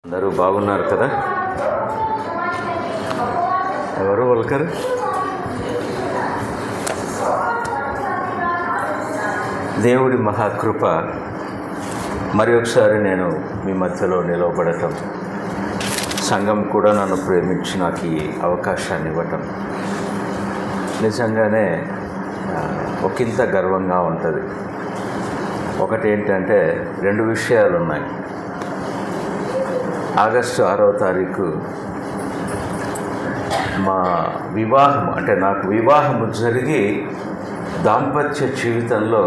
అందరూ బాగున్నారు కదా? ఎవరు వల్కరు? దేవుడి మహాకృప మరి ఒకసారి నేను మీ మధ్యలో నిలవబడటం, సంఘం కూడా నన్ను ప్రేమించి నాకు ఈ అవకాశాన్ని ఇవ్వటం నిజంగానే ఒకంత గర్వంగా ఉంటుంది. ఒకటి ఏంటంటే, రెండు విషయాలు ఉన్నాయి. ఆగస్టు 6వ తారీఖు మా వివాహం, అంటే నాకు వివాహం జరిగి దాంపత్య జీవితంలో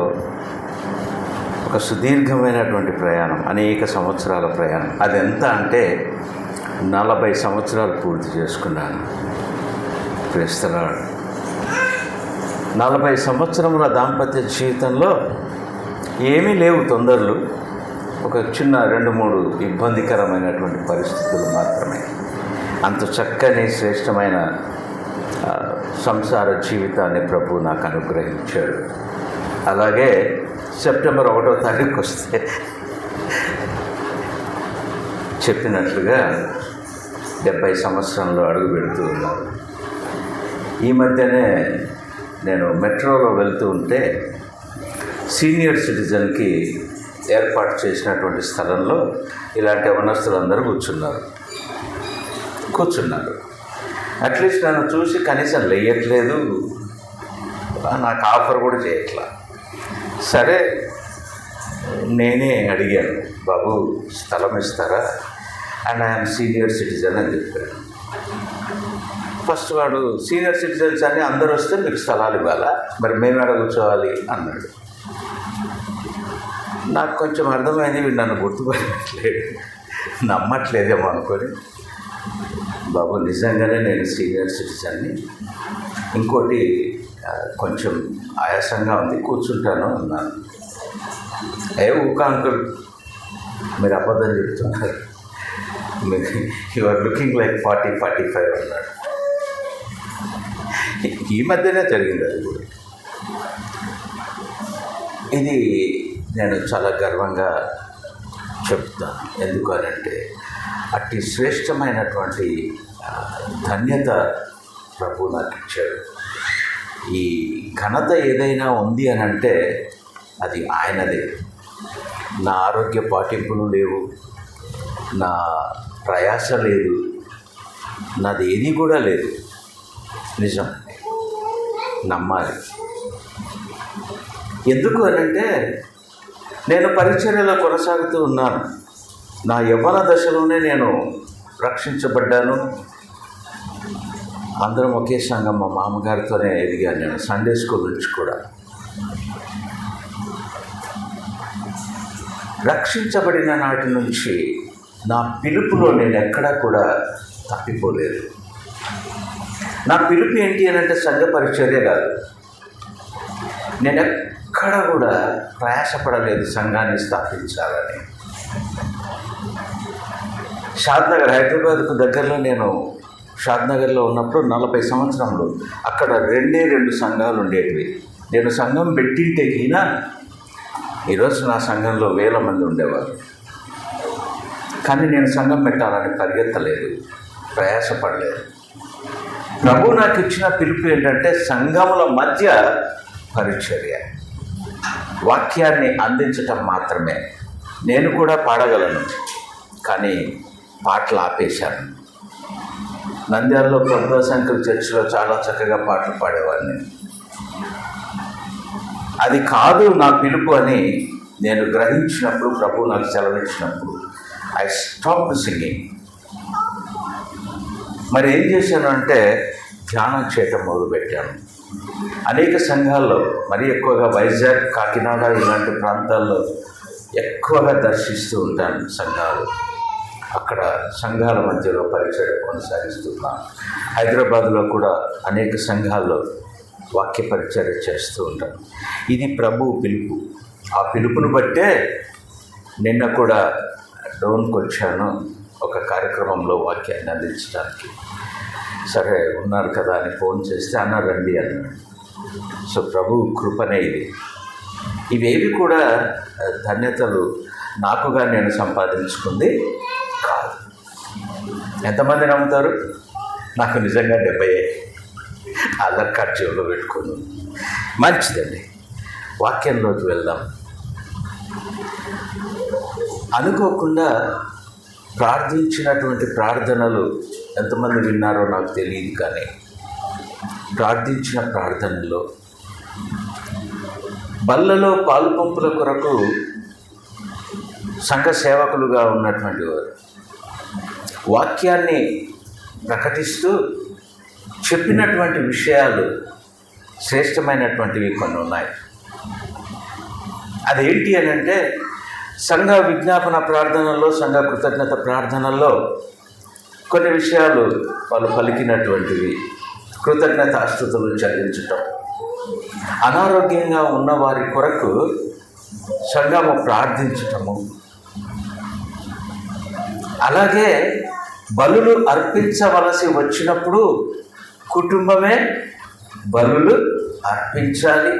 ఒక సుదీర్ఘమైనటువంటి ప్రయాణం, అనేక సంవత్సరాల ప్రయాణం. అది ఎంత అంటే 40 సంవత్సరాలు పూర్తి చేసుకున్నాను. ప్రేస్తలాడు 40 సంవత్సరముల దాంపత్య జీవితంలో ఏమీ లేవు తొందరలు, ఒక చిన్న 2-3 ఇబ్బందికరమైనటువంటి పరిస్థితులు మాత్రమే. అంత చక్కని శ్రేష్టమైన సంసార జీవితాన్ని ప్రభు నాకు అనుగ్రహించాడు. అలాగే సెప్టెంబర్ 1వ తారీఖు వస్తే చెప్పినట్లుగా 70 సంవత్సరంలో అడుగు పెడుతూ ఉన్నాను. ఈ మధ్యనే నేను మెట్రోలో వెళ్తూ ఉంటే సీనియర్ సిటిజన్కి ఏర్పాటు చేసినటువంటి స్థలంలో ఇలాంటి యవనస్తులందరూ కూర్చున్నారు. అట్లీస్ట్ నన్ను చూసి కనీసం లేయట్లేదు, నాకు ఆఫర్ కూడా చేయట్లా. సరే, నేనే అడిగాను, బాబు స్థలం ఇస్తారా? అండ్ ఐఎమ్ సీనియర్ సిటిజన్ అని చెప్పాను. ఫస్ట్ వాడు, సీనియర్ సిటిజన్స్ అని అందరూ వస్తే మీకు స్థలాలు ఇవ్వాలా, మరి మేము ఎక్కడ కూర్చోవాలి అన్నాడు. నాకు కొంచెం అర్థమైంది, వీడు నన్ను గుర్తుపట్టట్లేదు, నమ్మట్లేదేమో అనుకొని, బాబు నిజంగానే నేను సీనియర్ సిటిజన్ని, ఇంకోటి కొంచెం ఆయాసంగా ఉంది, కూర్చుంటాను అన్నాను. ఊక అంకుల్, మీరు అబద్ధం చెప్తున్నారు, యు ఆర్ లుకింగ్ లైక్ 40-45 అన్నాడు. ఈ మధ్యనే జరిగింది అది కూడా. ఇది నేను చాలా గర్వంగా చెప్తాను. ఎందుకు అనంటే, అట్టి శ్రేష్టమైనటువంటి ధన్యత ప్రభు నాకు ఇచ్చాడు. ఈ ఘనత ఏదైనా ఉంది అని అంటే అది ఆయనదే. నా ఆరోగ్య పాటింపులు లేవు, నా ప్రయాస లేదు, నాది ఏది కూడా లేదు. నిజం, నమ్మాలి. ఎందుకు అనంటే, నేను పరిచర్యలో కొనసాగుతూ ఉన్నాను. నా యవ్వన దశలోనే నేను రక్షించబడ్డాను. అందరం ఒకే సంఘం, మా మామగారితోనే ఎదిగాను నేను, సండే స్కూల్ నుంచి కూడా. రక్షించబడిన నాటి నుంచి నా పిలుపులో నేను ఎక్కడా కూడా తప్పిపోలేదు. నా పిలుపు ఏంటి అని అంటే సంఘ పరిచర్య కాదు. నేను ఎక్కడ కూడా ప్రయాసపడలేదు సంఘాన్ని స్థాపించాలని. షాద్నగర్, హైదరాబాద్కు దగ్గరలో నేను షాద్నగర్లో ఉన్నప్పుడు 40 సంవత్సరంలో అక్కడ 2 సంఘాలు ఉండేటివి. నేను సంఘం పెట్టింటే కినా ఈరోజు నా సంఘంలో 1000 మంది ఉండేవారు. కానీ నేను సంఘం పెట్టాలని పరిగెత్తలేదు, ప్రయాసపడలేదు. ప్రభు నాకు ఇచ్చిన పిలుపు ఏంటంటే, సంఘముల మధ్య పరిచర్య, వాక్యాన్ని అందించటం మాత్రమే. నేను కూడా పాడగలను, కానీ పాటలు ఆపేశాను. నంద్యాలలో ప్రభుశంకర్ చర్చిలో చాలా చక్కగా పాటలు పాడేవాడిని. అది కాదు నా పిలుపు అని నేను గ్రహించినప్పుడు, ప్రభు నాకు సెలవిచ్చినప్పుడు ఐ స్టాప్డ్ సింగింగ్. మరి ఏం చేశాను అంటే, ధ్యానం చేయటం మొదలుపెట్టాను. అనేక సంఘాల్లో, మరీ ఎక్కువగా వైజాగ్, కాకినాడ ఇలాంటి ప్రాంతాల్లో ఎక్కువగా దర్శిస్తూ ఉంటాను సంఘాలు. అక్కడ సంఘాల మధ్యలో పరిచయం కొనసాగిస్తున్నాను. హైదరాబాద్లో కూడా అనేక సంఘాల్లో వాక్య పరిచర్య చేస్తూ ఉంటాను. ఇది ప్రభు పిలుపు. ఆ పిలుపును బట్టే నిన్న కూడా డోన్కి వచ్చాను, ఒక కార్యక్రమంలో వాక్యాన్ని అందించడానికి. సరే ఉన్నారు కదా అని ఫోన్ చేస్తే, అన్న రండి అన్నాడు. సో ప్రభు కృపనే ఇది. ఇవేవి కూడా ధన్యతలు నాకుగా నేను సంపాదించుకుంది కాదు. ఎంతమంది నమ్ముతారు? నాకు నిజంగా 70 ఆధార్ కార్డ్ జేబులో పెట్టుకోను. మంచిదండి, వాక్యంలోకి వెళ్దాం. అనుకోకుండా ప్రార్థించినటువంటి ప్రార్థనలు ఎంతమంది విన్నారో నాకు తెలియదు, కానీ ప్రార్థించిన ప్రార్థనలో బల్లలో పాలు పంపుల కొరకు సంఘ సేవకులుగా ఉన్నటువంటి వారు వాక్యాన్ని ప్రకటిస్తూ చెప్పినటువంటి విషయాలు శ్రేష్టమైనటువంటివి కొన్ని ఉన్నాయి. అదేంటి అని అంటే, సంఘ విజ్ఞాపన ప్రార్థనల్లో, సంఘ కృతజ్ఞత ప్రార్థనల్లో కొన్ని విషయాలు వాళ్ళు పలికినటువంటివి. కృతజ్ఞతాస్తుతులు చెల్లించటం, అనారోగ్యంగా ఉన్న వారి కొరకు సంఘము ప్రార్థించటము, అలాగే బలులు అర్పించవలసి వచ్చినప్పుడు కుటుంబమే బలులు అర్పించాలి.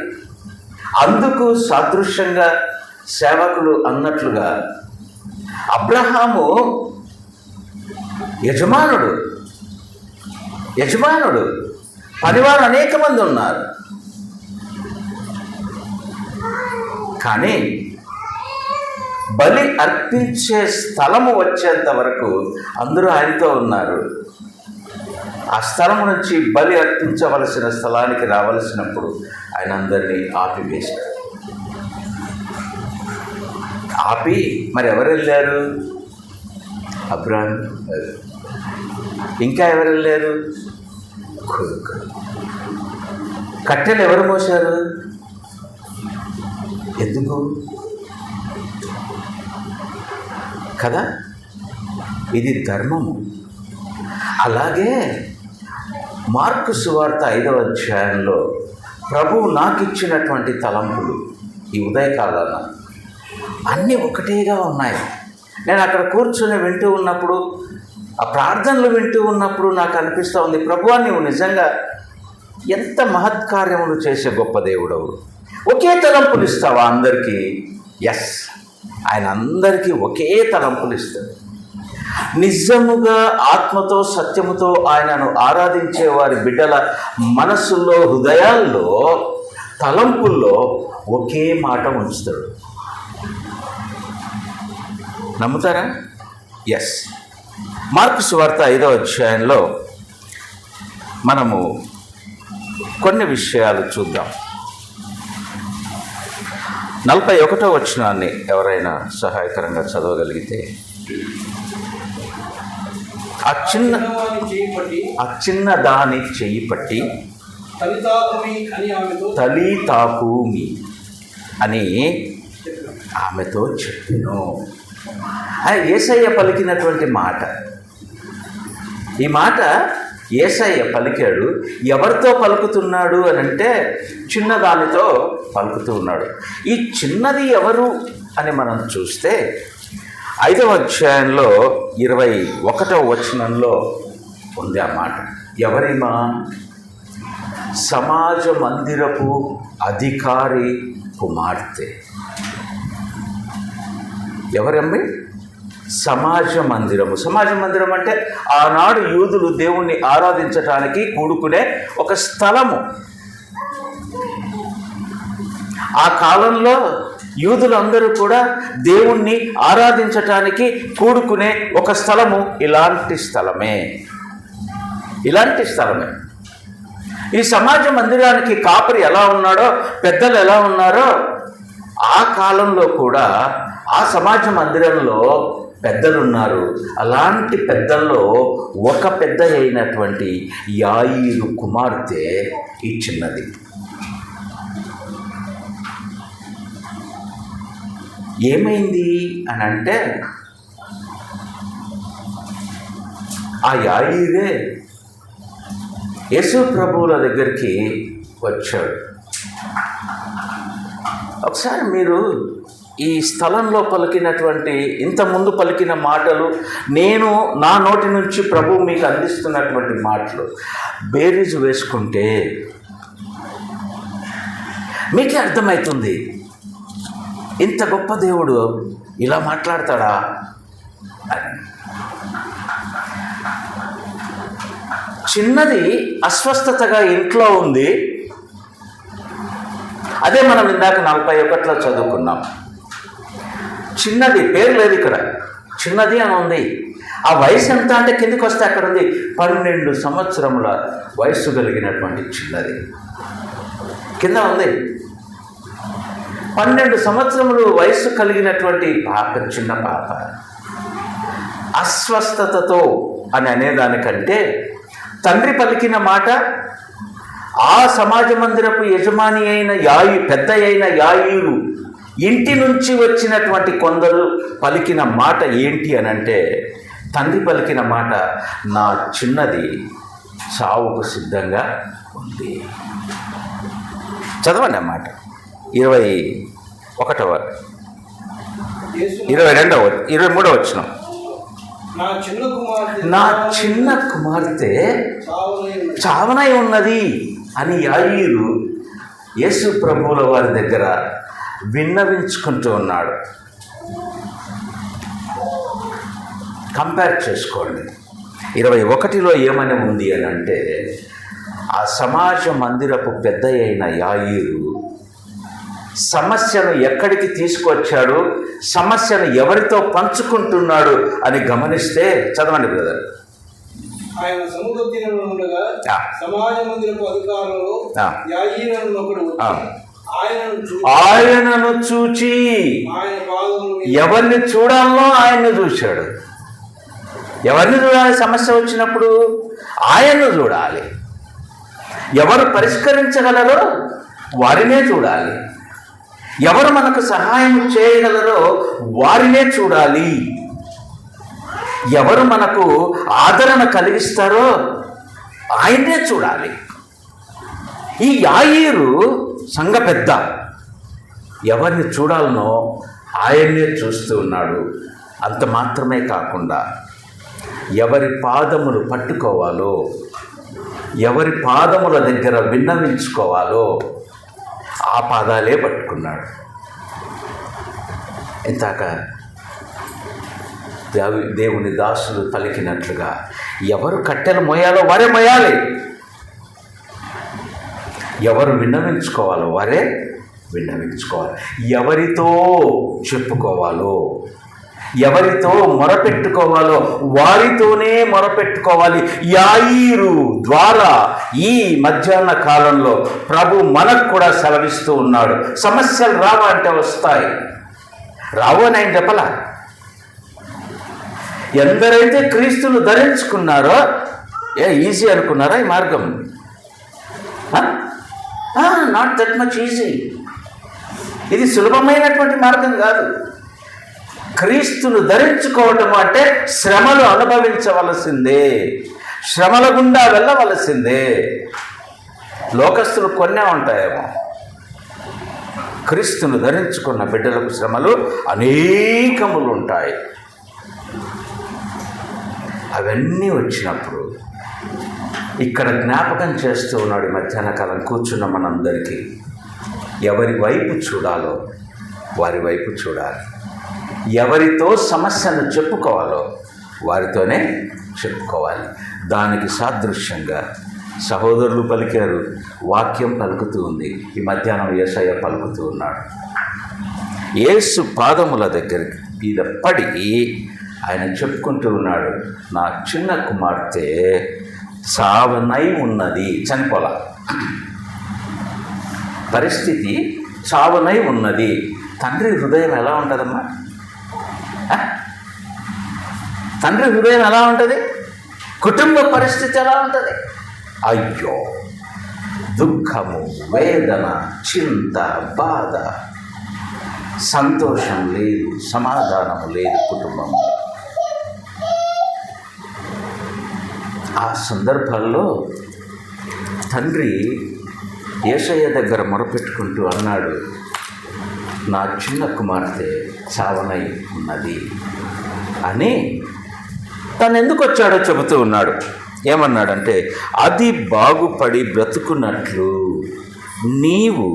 అందుకు సాదృశ్యంగా సేవకులు అన్నట్లుగా అబ్రహాము యజమానుడు, పనివారు అనేక మంది ఉన్నారు, కానీ బలి అర్పించే స్థలము వచ్చేంత వరకు అందరూ ఆయనతో ఉన్నారు. ఆ స్థలం నుంచి బలి అర్పించవలసిన స్థలానికి రావలసినప్పుడు ఆయన అందరినీ ఆపివేశారు. ఆపి మరి ఎవరు వెళ్ళారు? అబ్రాహాం. ఇంకా ఎవరు వెళ్ళారు? కొడుకు. కట్టెలు ఎవరు మోశారు? ఎందుకు కదా? ఇది ధర్మము. అలాగే మార్కు సువార్త 5వ అధ్యాయంలో ప్రభువు నాకు ఇచ్చినటువంటి తలంపులు ఈ ఉదయకాలాన అన్నీ ఒకటేగా ఉన్నాయి. నేను అక్కడ కూర్చొని వింటూ ఉన్నప్పుడు, ఆ ప్రార్థనలు వింటూ ఉన్నప్పుడు నాకు అనిపిస్తూ ఉంది, ప్రభువా నీవు నిజంగా ఎంత మహత్కార్యములు చేసే గొప్ప దేవుడవు. ఒకే తలంపులు ఇస్తావా అందరికీ? ఎస్, ఆయన అందరికీ ఒకే తలంపులు ఇస్తాడు. నిజముగా ఆత్మతో సత్యముతో ఆయనను ఆరాధించే వారి బిడ్డల మనస్సుల్లో, హృదయాల్లో, తలంపుల్లో ఒకే మాట ఉంచుతాడు. నమ్ముతారా? ఎస్. మార్కు సువార్త 5వ అధ్యాయంలో మనము కొన్ని విషయాలు చూద్దాం. 41వ వచనాన్ని ఎవరైనా సహాయకరంగా చదవగలిగితే. ఆ చిన్న దాని చెయ్యి పట్టి తలీతాకూమి అని ఆమెతో చెప్పెను. యేసయ్య పలికినటువంటి మాట. ఈ మాట యేసయ్య పలికాడు. ఎవరితో పలుకుతున్నాడు అని అంటే చిన్నదానితో పలుకుతూ ఉన్నాడు. ఈ చిన్నది ఎవరు అని మనం చూస్తే 5వ అధ్యాయంలో 21వ వచనంలో ఉంది ఆ మాట. ఎవరిమా? సమాజ మందిరపు అధికారి కుమార్తె. ఎవరమ్మి? సమాజ మందిరము. సమాజ మందిరం అంటే ఆనాడు యూదులు దేవుణ్ణి ఆరాధించటానికి కూడుకునే ఒక స్థలము. ఆ కాలంలో యూదులందరూ కూడా దేవుణ్ణి ఆరాధించటానికి కూడుకునే ఒక స్థలము ఇలాంటి స్థలమే. ఈ సమాజ మందిరానికి కాపరి ఎలా ఉన్నాడో, పెద్దలు ఎలా ఉన్నారో, ఆ కాలంలో కూడా ఆ సమాజ మందిరంలో పెద్దలున్నారు. అలాంటి పెద్దల్లో ఒక పెద్ద అయినటువంటి యాయీరు కుమార్తె ఈ చిన్నది. ఏమైంది అని అంటే, ఆ యాయీరే యేసు ప్రభువుల దగ్గరికి వచ్చాడు. ఒకసారి మీరు ఈ స్థలంలో పలికినటువంటి, ఇంతకుముందు పలికిన మాటలు, నేను నా నోటి నుంచి ప్రభువు మీకు అందిస్తున్నటువంటి మాటలు బేరీజు వేసుకుంటే మీకే అర్థమవుతుంది, ఇంత గొప్ప దేవుడు ఇలా మాట్లాడతాడా అని. చిన్నది అస్వస్థతగా ఇంట్లో ఉంది. అదే మనం ఇందాక 41లో చదువుకున్నాం. చిన్నది, పేరు లేదు ఇక్కడ, చిన్నది అని ఉంది. ఆ వయసు ఎంత అంటే కిందికి వస్తే అక్కడ ఉంది 12 సంవత్సరముల వయస్సు కలిగినటువంటి చిన్నది కింద ఉంది. 12 సంవత్సరములు వయస్సు కలిగినటువంటి పాప, చిన్న పాప అస్వస్థతతో అని అనేదానికంటే తండ్రి పలికిన మాట, ఆ సమాజ మందిరపు యజమాని అయిన పెద్ద అయిన యాయీరు ఇంటి నుంచి వచ్చినటువంటి కొందరు పలికిన మాట ఏంటి అని అంటే, తండ్రి పలికిన మాట, నా చిన్నది చావుకు సిద్ధంగా ఉంది. చదవండి అన్నమాట. 21వ 22వ 23వ వచనం. నా చిన్న కుమార్తె చావనై ఉన్నది అని యాయీరు యేసు ప్రభువుల వారి దగ్గర విన్నవించుకుంటూ ఉన్నాడు. కంపేర్ చేసుకోండి. 21లో ఏమని ఉంది అని అంటే, ఆ సమాజ మందిరపు పెద్ద అయిన యాయీరు సమస్యను ఎక్కడికి తీసుకొచ్చాడు, సమస్యను ఎవరితో పంచుకుంటున్నాడు అని గమనిస్తే, చదవండి బ్రదర్. ఆయన సముద్ర తీరంలో ఉండగా సమాజ మందిరపు అధికారులు యాయీరును ఒకడు ఆయనను చూచి, ఎవరిని చూడాలో ఆయన్ని చూశాడు. ఎవరిని చూడాలి? సమస్య వచ్చినప్పుడు ఆయన్ను చూడాలి. ఎవరు పరిష్కరించగలరో వారినే చూడాలి. ఎవరు మనకు సహాయం చేయగలరో వారినే చూడాలి. ఎవరు మనకు ఆదరణ కలిగిస్తారో ఆయన్నే చూడాలి. ఈ యాయీరు సంఘ పెద్ద, ఎవరిని చూడాలనో ఆయన్నే చూస్తూ ఉన్నాడు. అంత మాత్రమే కాకుండా ఎవరి పాదములు పట్టుకోవాలో, ఎవరి పాదముల దగ్గర విన్నవించుకోవాలో ఆ పాదాలే పట్టుకున్నాడు. ఇంతాక దేవుని దాసులు పలికినట్లుగా, ఎవరు కట్టెలు మోయాలో వారే మోయాలి, ఎవరు విన్నవించుకోవాలో వారే విన్నవించుకోవాలి, ఎవరితో చెప్పుకోవాలో, ఎవరితో మొరపెట్టుకోవాలో వారితోనే మొరపెట్టుకోవాలి. యాయీరు ద్వారా ఈ మధ్యాహ్న కాలంలో ప్రభు మనకు కూడా సెలవిస్తూ ఉన్నాడు. సమస్యలు రావా అంటే వస్తాయి, రావు అని ఆయన చెప్పలా. ఎందరైతే క్రీస్తును ధరించుకున్నారో, ఈజీ అనుకున్నారా ఈ మార్గం? Not that much easy. ఇది సులభమైనటువంటి మార్గం కాదు. క్రీస్తును ధరించుకోవటం అంటే శ్రమలు అనుభవించవలసిందే, శ్రమల గుండా వెళ్ళవలసిందే. లోకస్తులు కొన్నే ఉంటాయేమో, క్రీస్తును ధరించుకున్న బిడ్డలకు శ్రమలు అనేకములు ఉంటాయి. అవన్నీ వచ్చినప్పుడు ఇక్కడ జ్ఞాపకం చేస్తూ ఉన్నాడు మధ్యాహ్న కాలం కూర్చున్న మనందరికీ, ఎవరి వైపు చూడాలో వారి వైపు చూడాలి, ఎవరితో సమస్యను చెప్పుకోవాలో వారితోనే చెప్పుకోవాలి. దానికి సాదృశ్యంగా సహోదరులు పలికారు, వాక్యం పలుకుతూ ఉంది. ఈ మధ్యాహ్నం యేసయ్య పలుకుతూ ఉన్నాడు. యేసు పాదముల దగ్గరికి మీద పడి ఆయన చెప్పుకుంటూ ఉన్నాడు, నా చిన్న కుమార్తె చావనై ఉన్నది. చనిపోలా, పరిస్థితి చావనై ఉన్నది. తండ్రి హృదయం ఎలా ఉంటుందమ్మా? తండ్రి హృదయం ఎలా ఉంటుంది? కుటుంబ పరిస్థితి ఎలా ఉంటుంది? అయ్యో, దుఃఖము, వేదన, చింత, బాధ, సంతోషం లేదు, సమాధానం లేదు కుటుంబం. ఆ సందర్భాల్లో తండ్రి యేసయ్య దగ్గర మొరపెట్టుకుంటూ అన్నాడు, నా చిన్న కుమార్తె చావనై ఉన్నది అని. తను ఎందుకు వచ్చాడో చెబుతూ ఉన్నాడు. ఏమన్నాడంటే, అది బాగుపడి బ్రతుకున్నట్లు నీవు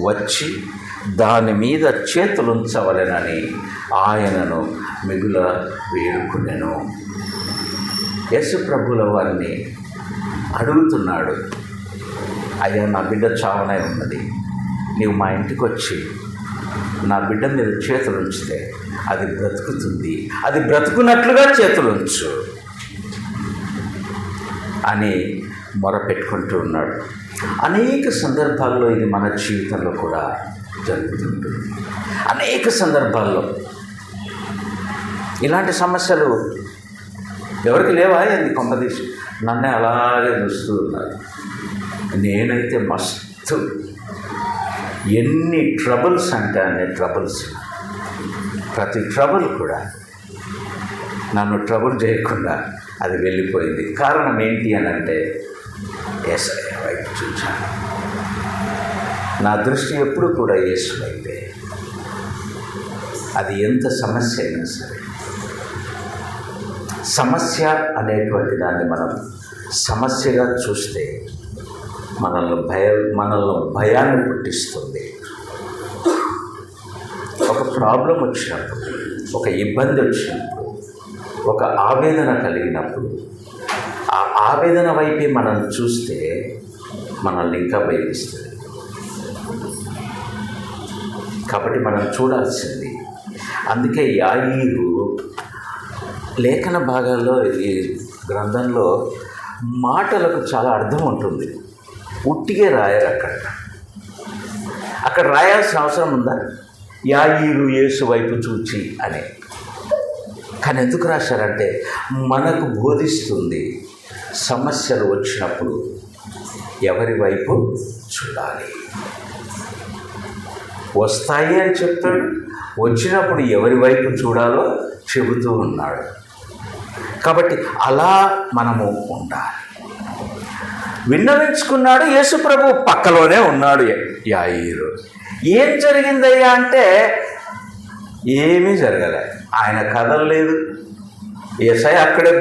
వచ్చి దాని మీద చేతులుంచవలెనని ఆయనను మిగుల వేడుకునెను. యేసు ప్రభుల వారిని అడుగుతున్నాడు, అయ్యా నా బిడ్డ చావనై ఉన్నది, నీవు మా ఇంటికి వచ్చి నా బిడ్డ మీద చేతులు ఉంచితే అది బ్రతుకుతుంది, అది బ్రతుకున్నట్లుగా చేతులు ఉంచు అని మొరపెట్టుకుంటూ ఉన్నాడు. అనేక సందర్భాల్లో ఇది మన జీవితంలో కూడా జరుగుతుంటుంది. అనేక సందర్భాల్లో ఇలాంటి సమస్యలు ఎవరికి లేవా? ఏంది కొంపదీసి నన్నే అలాగే చూస్తూ ఉన్నారు. నేనైతే మస్తు ఎన్ని ట్రబుల్స్ అంటే అన్ని ట్రబుల్స్, ప్రతి ట్రబుల్ కూడా నన్ను ట్రబుల్ చేయకుండా అది వెళ్ళిపోయింది. కారణం ఏంటి అని అంటే యేసయ్య వైపు చూచాను. నా దృష్టి ఎప్పుడు కూడా యేసు వైపే. అది ఎంత సమస్య అయినా సరే, సమస్య అనేటువంటి దాన్ని మనం సమస్యగా చూస్తే మనల్ని భయాన్ని పుట్టిస్తుంది. ఒక ప్రాబ్లం వచ్చినప్పుడు, ఒక ఇబ్బంది వచ్చినప్పుడు, ఒక ఆవేదన కలిగినప్పుడు ఆ ఆవేదన వైపే మనం చూస్తే మనల్ని ఇంకా భయపిస్తుంది. కాబట్టి మనం చూడాల్సింది. అందుకే యాయీరు లేఖన భాగాల్లో, ఈ గ్రంథంలో మాటలకు చాలా అర్థం ఉంటుంది. ఉట్టిగే రాయరు. అక్కడ రాయాల్సిన అవసరం ఉందా? యాయీరు యేసు వైపు చూచి అని. కానీ ఎందుకు రాశారంటే మనకు బోధిస్తుంది సమస్యలు వచ్చినప్పుడు ఎవరి వైపు చూడాలి. వస్తాయి అని చెప్తాడు, వచ్చినప్పుడు ఎవరి వైపు చూడాలో చెబుతూ ఉన్నాడు. కాబట్టి అలా మనము ఉండాలి. విన్నవించుకున్నాడు. యేసు ప్రభు పక్కలోనే ఉన్నాడు యాయీరు. ఏం జరిగిందయ్యా అంటే ఏమీ జరగలే. ఆయన కదలలేదు. యేసయ్య అక్కడే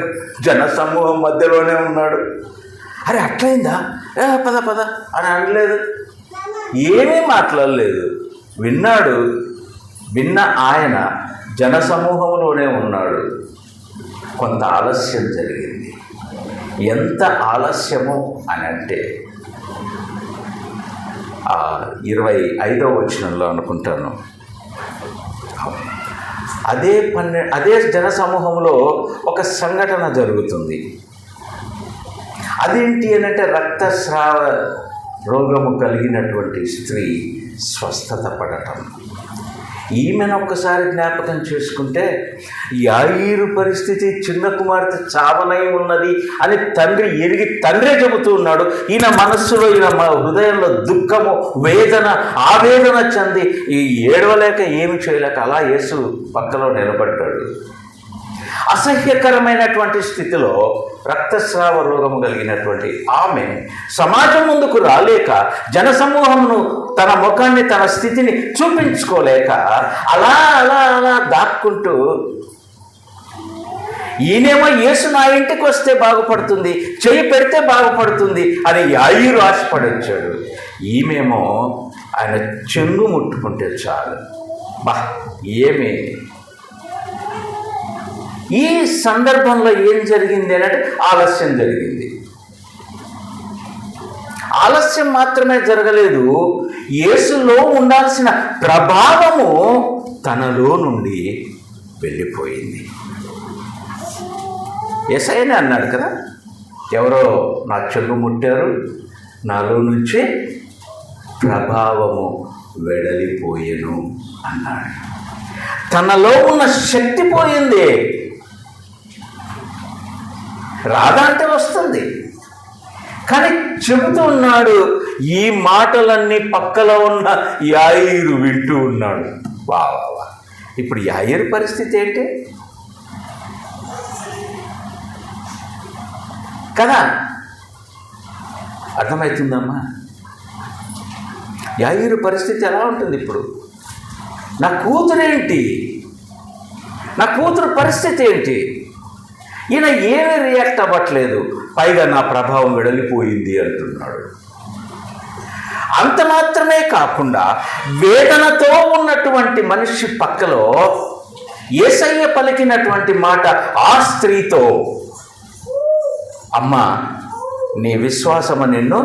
జనసమూహం మధ్యలోనే ఉన్నాడు. అరే అట్లయిందా, పద పద అని అనలేదు, ఏమీ మాట్లాడలేదు. విన్నాడు. విన్న ఆయన జనసమూహంలోనే ఉన్నాడు. కొంత ఆలస్యం జరిగింది. ఎంత ఆలస్యము అని అంటే 25వ వచనంలో అనుకుంటాను. అదే జనసమూహంలో ఒక సంఘటన జరుగుతుంది. అదేంటి అనంటే రక్తస్రావ రోగము కలిగినటువంటి స్త్రీ స్వస్థత పడటం. ఈమెను ఒక్కసారి జ్ఞాపకం చేసుకుంటే యాయీరు పరిస్థితి, చిన్న కుమార్తె చావనై ఉన్నది అని తండ్రి ఎరిగి తండ్రే చెబుతూ ఉన్నాడు. ఈయన మనస్సులో, ఈయన హృదయంలో దుఃఖము, వేదన, ఆవేదన చెంది ఈ ఏడవలేక ఏమి చేయలేక అలా యేసు పక్కలో నిలబడ్డాడు. అసహ్యకరమైనటువంటి స్థితిలో రక్తస్రావ రోగము కలిగినటువంటి ఆమె సమాజం ముందుకు రాలేక, జనసమూహమును తన ముఖాన్ని, తన స్థితిని చూపించుకోలేక అలా అలా అలా దాక్కుంటూ, ఈయనేమో యేసు నా ఇంటికి వస్తే బాగుపడుతుంది, చెయ్యి పెడితే బాగుపడుతుంది అని యాయీరు ఆశపడి వచ్చాడు. ఈమెమో ఆయన చెంగు ముట్టుకుంటే చాలు. ఏమి ఈ సందర్భంలో ఏం జరిగింది అంటే ఆలస్యం జరిగింది. ఆలస్యం మాత్రమే జరగలేదు, యేసులో ఉండాల్సిన ప్రభావము తనలో నుండి వెళ్ళిపోయింది. యేసయ్యనే అన్నాడు కదా, ఎవరో నా చెంగు ముట్టారు, నాలో నుంచి ప్రభావము వెడలిపోయెను అన్నాడు. తనలో ఉన్న శక్తి పోయింది. రాదంటే వస్తుంది, కానీ చెబుతూ ఉన్నాడు. ఈ మాటలన్నీ పక్కలో ఉన్న యాయీరు వింటూ ఉన్నాడు. వా. ఇప్పుడు యాయీరు పరిస్థితి ఏంటి కదా? అర్థమవుతుందమ్మా? యాయీరు పరిస్థితి ఎలా ఉంటుంది ఇప్పుడు? నా కూతురేంటి, నా కూతురు పరిస్థితి ఏంటి? ఈయన ఏమీ రియాక్ట్ అవ్వట్లేదు, పైగా నా ప్రభావం వెడలిపోయింది అంటున్నాడు. అంత మాత్రమే కాకుండా వేదనతో ఉన్నటువంటి మనిషి పక్కలో యేసయ్య పలికినటువంటి మాట ఆ స్త్రీతో, అమ్మా నీ విశ్వాసము నిన్ను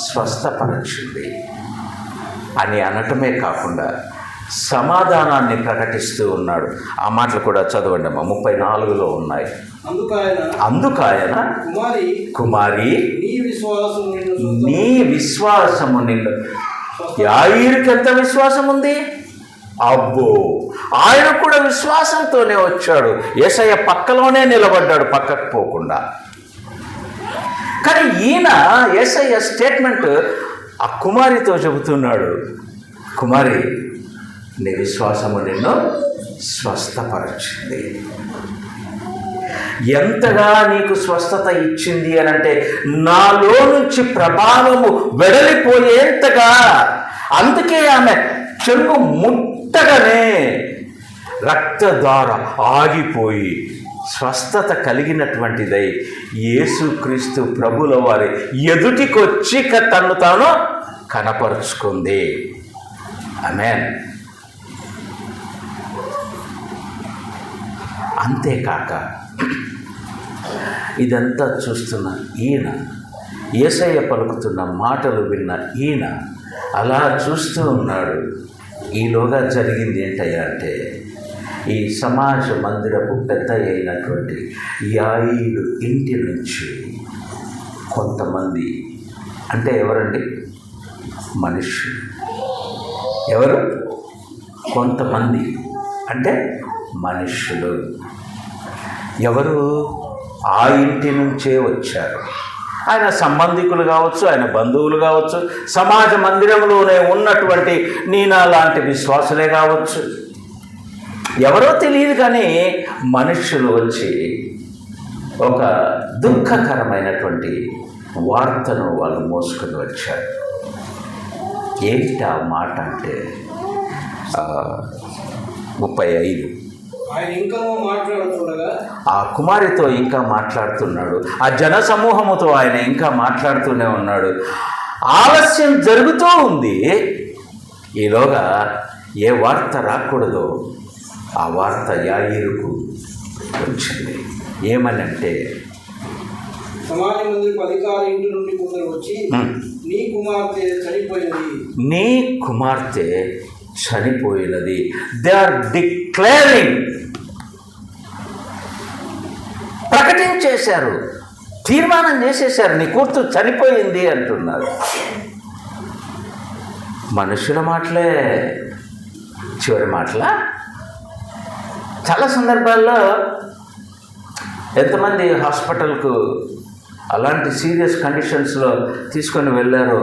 స్వస్థపరచింది అని అనటమే కాకుండా సమాధానాన్ని ప్రకటిస్తూ ఉన్నాడు. ఆ మాటలు కూడా చదవండి అమ్మా, 34లో ఉన్నాయి. అందుకాయన కుమారి నీ విశ్వాసము నిన్ను. యాయీరుకి ఎంత విశ్వాసం ఉంది? అబ్బో, ఆయన కూడా విశ్వాసంతోనే వచ్చాడు. యేసయ్య పక్కలోనే నిలబడ్డాడు, పక్కకు పోకుండా. కానీ ఈయన యేసయ్య స్టేట్మెంట్ ఆ కుమారితో చెబుతున్నాడు, కుమారి నీ విశ్వాసము నిన్ను స్వస్థపరచింది. ఎంతగా నీకు స్వస్థత ఇచ్చింది అని అంటే, నాలో నుంచి ప్రభావము వెడలిపోయేంతగా. అందుకే ఆమె చెంగు ముట్టగానే రక్తధార ఆగిపోయి స్వస్థత కలిగినటువంటిదై యేసుక్రీస్తు ప్రభుల వారి ఎదుటికొచ్చి తన్ను తాను కనపరుచుకుంది. ఆమేన్. అంతేకాక ఇదంతా చూస్తున్న ఈయన, యేసయ్య పలుకుతున్న మాటలు విన్న ఈయన అలా చూస్తూ ఉన్నాడు. ఈలోగా జరిగింది ఏంటయ్యా అంటే, ఈ సమాజ మందిరపు పెద్ద అయినటువంటి యాయీరు ఇంటి నుంచి కొంతమంది, అంటే ఎవరండి? మనుష్యులు. ఎవరు? కొంతమంది అంటే మనుష్యులు. ఎవరు? ఆ ఇంటి నుంచే వచ్చారు. ఆయన సంబంధికులు కావచ్చు, ఆయన బంధువులు కావచ్చు, సమాజ మందిరంలోనే ఉన్నటువంటి నీనా లాంటి విశ్వాసులే కావచ్చు, ఎవరో తెలియదు. కానీ మనుష్యులు వచ్చి ఒక దుఃఖకరమైనటువంటి వార్తను వాళ్ళు మోసుకొని వచ్చారు. ఏంటి ఆ మాట అంటే 35. ఆ కుమారితో ఇంకా మాట్లాడుతున్నాడు. ఆ జన సమూహముతో ఆయన ఇంకా మాట్లాడుతూనే ఉన్నాడు. ఆలస్యం జరుగుతూ ఉంది. ఈలోగా ఏ వార్త రాకూడదో ఆ వార్త యాయీరుకు వచ్చింది. ఏమనంటే, సమాజ మందిరపు అధికారి ఇంటి నుండి కొందరు వచ్చి, నీ కుమార్తె చనిపోయినది. నీ కుమార్తె చనిపోయినది. దే ఆర్ డిక్లేరింగ్, ప్రకటించేశారు, తీర్మానం చేసేశారు, నీ కూతురు చనిపోయింది అంటున్నారు. మనుషుల మాటలే చివరి మాటల. చాలా సందర్భాల్లో ఎంతమంది హాస్పిటల్కు అలాంటి సీరియస్ కండిషన్స్లో తీసుకొని వెళ్ళారో,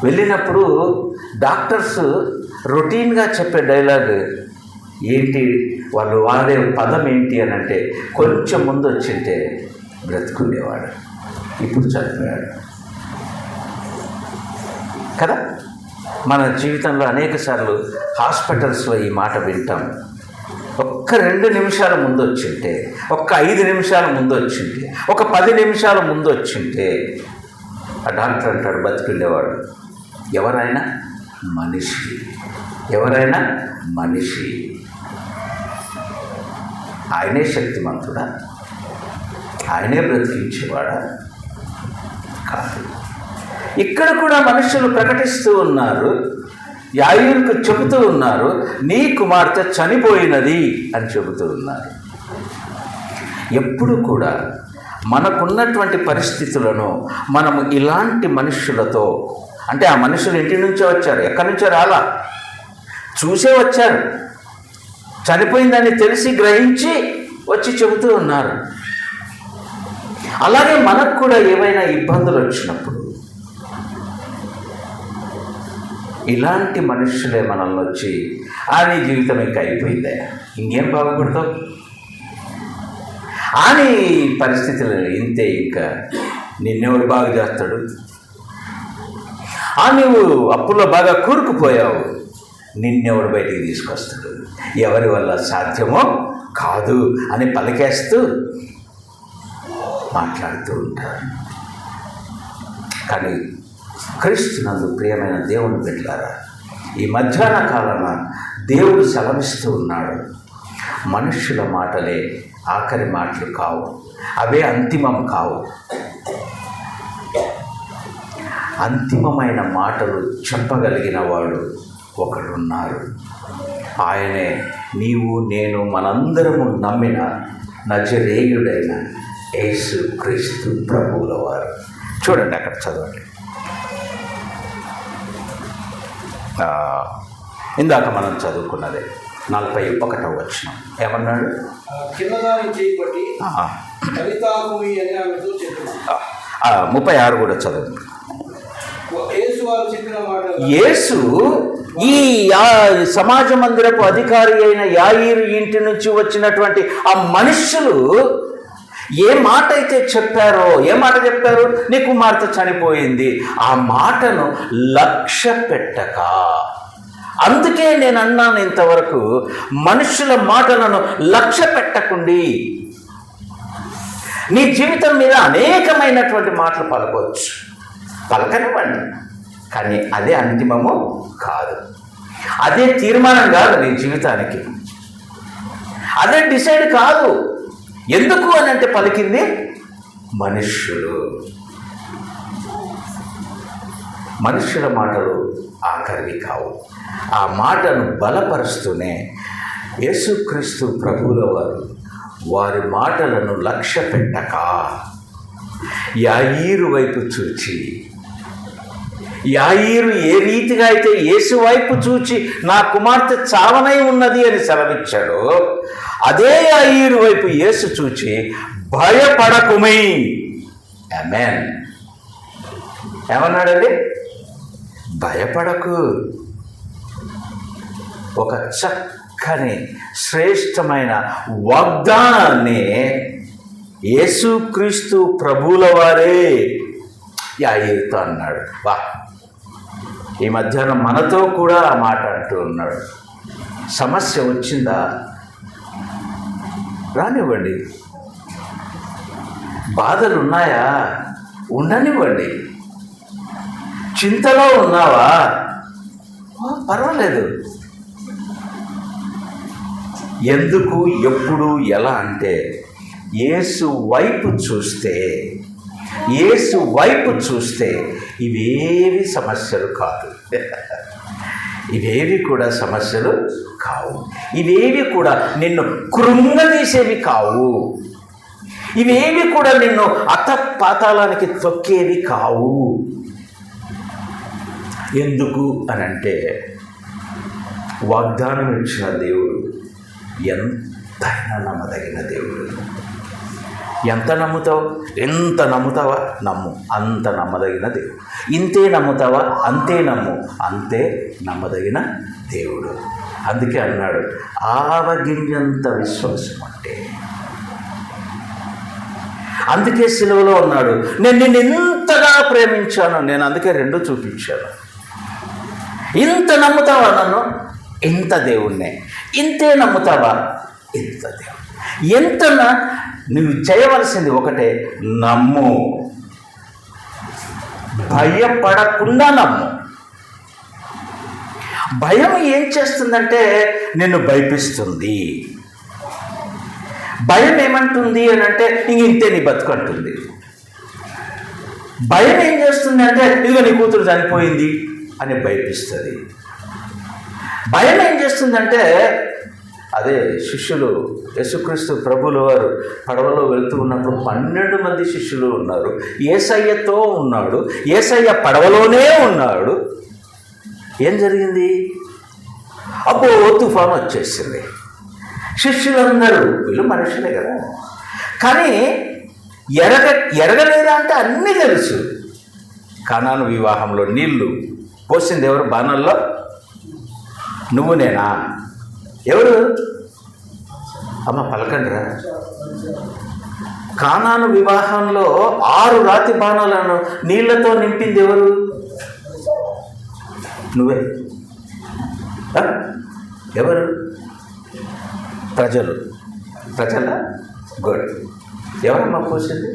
వెళ్ళినప్పుడు డాక్టర్స్ రొటీన్గా చెప్పే డైలాగ్ ఏంటి, వాళ్ళు వాడే పదం ఏంటి అని అంటే, కొంచెం ముందు వచ్చింటే బ్రతుకునేవాడు, ఇప్పుడు చనిపోయాడు కదా. మన జీవితంలో అనేక సార్లు హాస్పిటల్స్లో ఈ మాట వింటాం. ఒక్క 2 నిమిషాల ముందు వచ్చింటే, ఒక్క 5 నిమిషాల ముందు వచ్చింటే, ఒక 10 నిమిషాల ముందు వచ్చింటే ఆ డాక్టర్ అంటాడు బతికుండేవాడు. ఎవరైనా మనిషి, ఎవరైనా మనిషి. ఆయనే శక్తిమంతుడా? ఆయనే బ్రతికించేవాడా? కాదు. ఇక్కడ కూడా మనుషులు ప్రకటిస్తూ ఉన్నారు, యాయీరుకు చెబుతూ ఉన్నారు, నీ కుమార్తె చనిపోయినది అని చెబుతూ ఉన్నారు. ఎప్పుడు కూడా మనకున్నటువంటి పరిస్థితులను మనము ఇలాంటి మనుషులతో, అంటే ఆ మనుషులు ఇంటి నుంచే వచ్చారు, ఎక్కడి నుంచో రాలా, చూసే వచ్చారు, చనిపోయిందని తెలిసి గ్రహించి వచ్చి చెబుతూ ఉన్నారు. అలాగే మనకు కూడా ఏవైనా ఇబ్బందులు వచ్చినప్పుడు ఇలాంటి మనుషులే మనల్ని వచ్చి, నీ జీవితం ఇంకా అయిపోయిందే, ఇంకేం బాగుపడతావు, అని పరిస్థితులు ఇంతే, ఇంకా నిన్నెవడు బాగు చేస్తాడు, నువ్వు అప్పుల్లో బాగా కూరుకుపోయావు, నిన్నెవడు బయటికి తీసుకొస్తాడు, ఎవరి వల్ల సాధ్యమో కాదు అని పలికేస్తూ మాట్లాడుతూ ఉంటారు. కానీ క్రీస్తునందు ప్రియమైన దేవుని బిడ్డలారా, ఈ మధ్యాహ్న కాలాన దేవుడు సెలవిస్తూ ఉన్నాడు, మనుష్యుల మాటలే ఆఖరి మాటలు కావు, అవే అంతిమం కావు. అంతిమమైన మాటలు చెప్పగలిగిన వాడు ఒకడున్నారు. ఆయనే నీవు నేను మనందరము నమ్మిన నజరేయుడైన యేసు క్రీస్తు ప్రభువుల వారు. చూడండి అక్కడ చదవండి. ఇందాక మనం చదువుకున్నదే 41వ వచనం ఏమన్నాడు? కిందదాన్ని చేయబట్టి కవితాకుమి అని ఆమెతో చెప్పాడు. 36 కూడా చదవండి. యేసు వారు చెప్పిన మాట, యేసు ఈ సమాజ మందిరపు అధికారి అయిన యాయీరు ఇంటి నుంచి వచ్చినటువంటి ఆ మనుష్యులు ఏ మాట అయితే చెప్పారో, ఏ మాట చెప్పారు? నీ కుమార్తె చనిపోయింది. ఆ మాటను లక్ష్య పెట్టక, అందుకే నేను అన్నాను ఇంతవరకు, మనుషుల మాటలను లక్ష్య పెట్టకుండి నీ జీవితం మీద అనేకమైనటువంటి మాటలు పలకొచ్చు, పలకనివ్వండి. కానీ అదే అంతిమము కాదు, అదే తీర్మానం కాదు నీ జీవితానికి, అదే డిసైడ్ కాదు. ఎందుకు అని అంటే పలికింది మనుష్యుల మాటలు ఆఖరివి కావు. ఆ మాటను బలపరుస్తూనే యేసుక్రీస్తు ప్రభువుల వారు వారి మాటలను లక్ష్య పెట్టక యాయీరు వైపు చూచి, యాయీరు ఏ రీతిగా అయితే యేసు వైపు చూచి నా కుమార్తె చావనై ఉన్నది అని సెలవిచ్చాడో, అదే యాయీరు వైపు యేసు చూచి భయపడకుమై, ఆమేన్, ఏమన్నాడండి? భయపడకు. ఒక చక్కని శ్రేష్టమైన వాగ్దానాన్ని యేసుక్రీస్తు ప్రభువుల వారే యాయీరుతో అన్నాడు. వా, ఈ మధ్యాహ్నం మనతో కూడా ఆ మాట అంటూ ఉన్నాడు. సమస్య వచ్చిందా? రానివ్వండి. బాధలు ఉన్నాయా? ఉండనివ్వండి. చింతలో ఉన్నావా? పర్వాలేదు. ఎందుకు, ఎప్పుడు, ఎలా అంటే యేసు వైపు చూస్తే ఇవేవి సమస్యలు కాదు. ఇవేవి కూడా సమస్యలు కావు. ఇవేవి కూడా నిన్ను కృంగదీసేవి కావు. ఇవేవి కూడా నిన్ను అతపాతాళానికి తొక్కేవి కావు. ఎందుకు అనంటే వాగ్దానం ఇచ్చిన దేవుడు ఎంతైనా నమ్మదగిన దేవుడు. ఎంత నమ్ముతావు? ఎంత నమ్ముతావా? నమ్ము, అంత నమ్మదగిన దేవుడు. ఇంతే నమ్ముతావా? అంతే నమ్ము, అంతే నమ్మదగిన దేవుడు. అందుకే అన్నాడు, ఆవగింజంత విశ్వాసం అంటే. అందుకే సిలువలో ఉన్నాడు, నేను నిన్ను ఇంతగా ప్రేమించాను, నేను అందుకే 2 చూపించాను. ఇంత నమ్ముతావా నన్ను? ఇంత దేవుణ్ణే. ఇంతే నమ్ముతావా? ఇంత దేవుడు. ఎంత నువ్వు చేయవలసింది ఒకటే, నమ్ము. భయపడకుండా నమ్ము. భయం ఏం చేస్తుందంటే నిన్ను భయపిస్తుంది. భయం ఏమంటుంది అని అంటే ఇంతే నీ బతుకంటుంది. భయం ఏం చేస్తుంది అంటే ఇదిగో నీ కూతురు చనిపోయింది అని భయపిస్తుంది. భయం ఏం చేస్తుందంటే, అదే శిష్యులు యేసుక్రీస్తు ప్రభువుల వారు పడవలో వెళ్తూ ఉన్నప్పుడు 12 మంది శిష్యులు ఉన్నారు. యేసయ్యతో ఉన్నాడు, యేసయ్య పడవలోనే ఉన్నాడు. ఏం జరిగింది? అబ్బో తుఫాను వచ్చేసింది. శిష్యులందరూ, వీళ్ళు మనుషులే కదా, కానీ ఎరగలేదా అంటే అన్నీ తెలుసు. కానాను వివాహంలో నీళ్లు పోసింది ఎవరు? బాణల్లో నువ్వు నేనా? ఎవరు? అమ్మ పలకండిరా. కానాను వివాహంలో 6 రాతి బాణాలను నీళ్లతో నింపింది ఎవరు? నువ్వే. ఎవరు? ప్రజల గుడ్. ఎవరమ్మా పోసింది?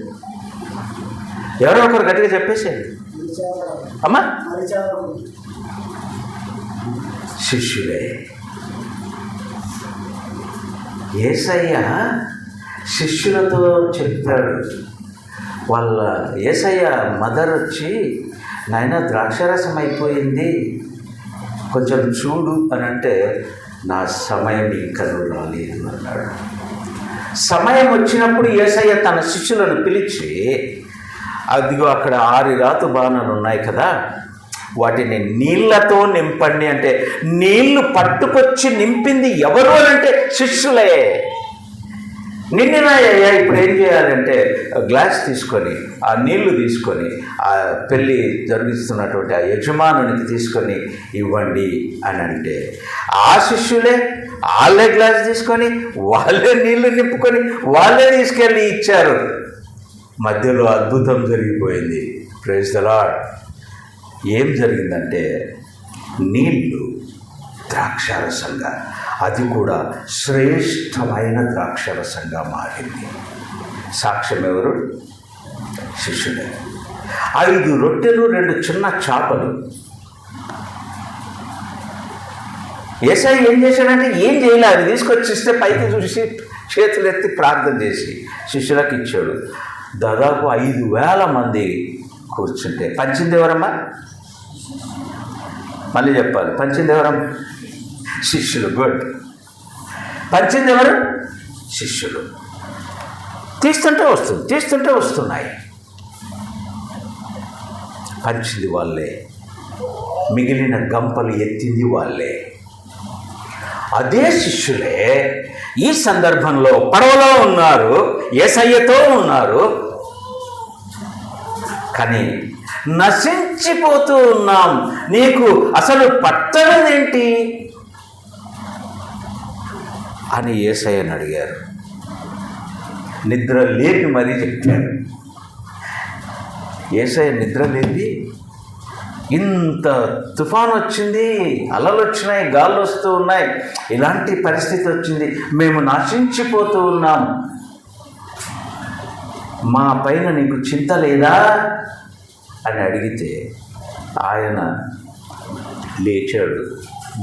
ఎవరో ఒకరు గట్టిగా చెప్పేసేయండి అమ్మా. శిష్యులే. యేసయ్య శిష్యులతో చెప్పాడు. వాళ్ళ యేసయ్య మదర్ వచ్చి, నాయన ద్రాక్షారసం అయిపోయింది, కొంచెం చూడు అని అంటే, నా సమయం ఇంకా రాలేదు అన్నాడు. సమయం వచ్చినప్పుడు యేసయ్య తన శిష్యులను పిలిచి, అదిగో అక్కడ 6 రాతు బాణాలు ఉన్నాయి కదా, వాటిని నీళ్లతో నింపండి అంటే, నీళ్లు పట్టుకొచ్చి నింపింది ఎవరు అని అంటే శిష్యులే. నిండినాయ్యా, ఇప్పుడు ఏం చేయాలంటే గ్లాస్ తీసుకొని ఆ నీళ్లు తీసుకొని ఆ పెళ్ళి జరిగిస్తున్నటువంటి ఆ యజమానునికి తీసుకొని ఇవ్వండి అని అంటే, ఆ శిష్యులే వాళ్ళే గ్లాస్ తీసుకొని వాళ్ళే నీళ్లు నింపుకొని వాళ్ళే తీసుకెళ్ళి ఇచ్చారు. మధ్యలో అద్భుతం జరిగిపోయింది. Praise the lord. ఏం జరిగిందంటే, నీళ్లు ద్రాక్షారసంగా, అది కూడా శ్రేష్టమైన ద్రాక్షరసంగా మారింది. సాక్ష్యం ఎవరు? శిష్యుడే. 5 రొట్టెలు 2 చిన్న చేపలు. యేసయ్య ఏం చేశాడంటే, ఏం చేయలే, అది తీసుకొచ్చి ఇస్తే పైకి చూసి చేతులు ఎత్తి ప్రార్థన చేసి శిష్యులకు ఇచ్చాడు. దాదాపు 5,000 మంది కూర్చుంటే పంచింది ఎవరమ్మా? మళ్ళీ చెప్పాలి, పంచింది ఎవరమ్మా? శిష్యులు. గుడ్. పంచింది ఎవరు? శిష్యులు. తీస్తుంటే వస్తున్నాయి. పంచింది వాళ్ళే, మిగిలిన గంపలు ఎత్తింది వాళ్ళే. అదే శిష్యులే ఈ సందర్భంలో పడవలో ఉన్నారు, యేసయ్యతో ఉన్నారు. కానీ నశించిపోతూ ఉన్నాం, నీకు అసలు పట్టణమేంటి అని యేసయ్యని అడిగారు. నిద్ర లేపి మరీ చెప్పారు. యేసయ్య నిద్ర లేపి, ఇంత తుఫాను వచ్చింది, అలలు వచ్చినాయి, గాలు వస్తూ ఉన్నాయి, ఇలాంటి పరిస్థితి వచ్చింది, మేము నశించిపోతూ ఉన్నాం, మా పైన నీకు చింత లేదా అని అడిగితే ఆయన లేచాడు,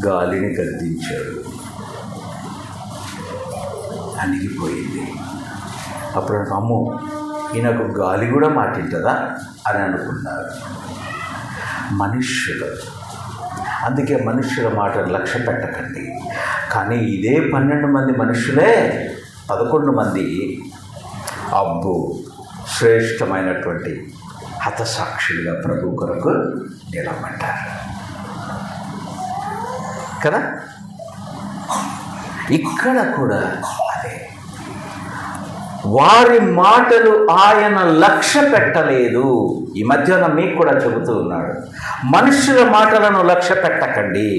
గాలిని గద్దించాడు, అణిగిపోయింది. అప్పుడు అమ్మో, ఈయనకు గాలి కూడా మాటింటుందా అని అనుకున్నారు మనుష్యులు. అందుకే మనుష్యుల మాటను లక్ష్య పెట్టకండి. కానీ ఇదే 12 మంది మనుషులే 11 మంది అబ్బో శ్రేష్టమైనటువంటి హతసాక్షులుగా ప్రభు కొరకు నిలబడ్డారు కదా. ఇక్కడ కూడా అదే, వారి మాటలు ఆయన లక్ష్య పెట్టలేదు. ఈ మధ్యాహ్నం మీకు కూడా చెబుతూ ఉన్నాడు, మనుషుల మాటలను లక్ష్య పెట్టకండి.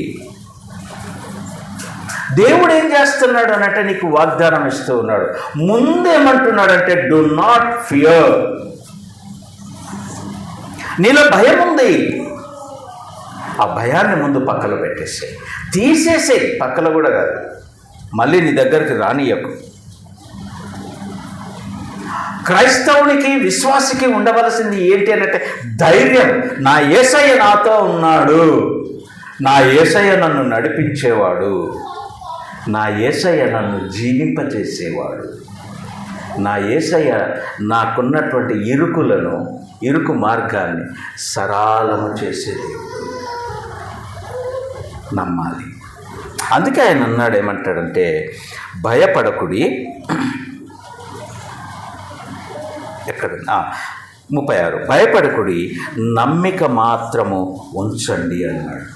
దేవుడు ఏం చేస్తున్నాడు అనంటే, నీకు వాగ్దానం ఇస్తూ ఉన్నాడు. ముందేమంటున్నాడంటే, డు నాట్ ఫియర్. నీలో భయం ఉంది, ఆ భయాన్ని ముందు పక్కలో పెట్టేసే, తీసేసే, పక్కలో కూడా కాదు, మళ్ళీ నీ దగ్గరికి రానియకు. క్రైస్తవునికి, విశ్వాసికి ఉండవలసింది ఏంటి అనంటే ధైర్యం. నా యేసయ్య నాతో ఉన్నాడు, నా యేసయ్య నన్ను నడిపించేవాడు, నా యేసయ్య నన్ను జీవింపజేసేవాడు, నా యేసయ్య నాకున్నటువంటి ఇరుకు మార్గాన్ని సరళము చేసే దేవుడు. నమ్మాలి. అందుకే ఆయన అన్నాడు, ఏమంటాడంటే, భయపడకుడి. ఎక్కడ 36, భయపడకుడి, నమ్మిక మాత్రము ఉంచండి అన్నాడు.